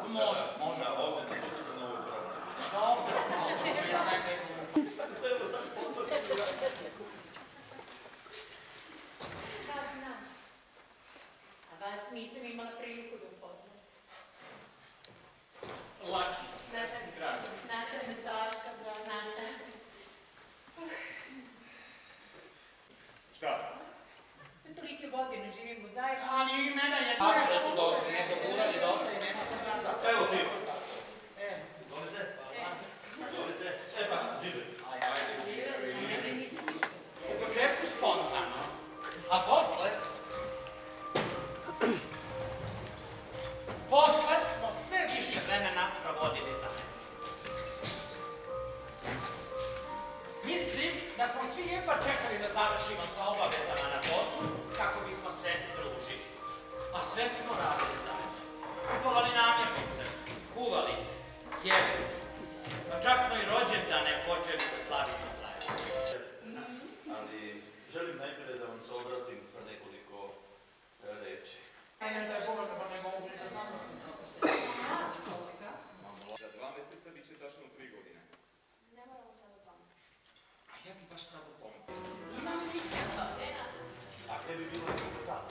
Može, može. Da, ovdje na potrebu na ovoj pravi. Dobro, dobro, ja ne nekako. Evo, sad potrebu. Da, znam. A vas nisam imala priliku da upoznam. Laki. Nata mi Saška, Nata. Šta? Tolike godine živimo zajedno. A ni mene je tako da tu dobro, neko uradi dobro i nema se nazad. Evo ti. Izvolite. Izvolite. Pa, žive. U početku spontano, a posle smo sve više vremena provodili zajedno. Mislim da smo svi jedva čekali da završimo sa obavezama na poslu kako bismo se družili. A sve smo radili zajedno. Kupovali namirnice, kuvali, jeli. Pa čak smo i rođendane počeli da slavimo zajedno. Ali želim najprije da vam se obratim sa nekoliko reči. Ne da je Boga, pa ne mogu da zamislim kako se radi čovjeka. Za 2 mjeseca bit će tačno 3 godine. Ne moramo sad o tome. A ja bi baš sad o tome. Imam fikcija to. A tebi bilo sad?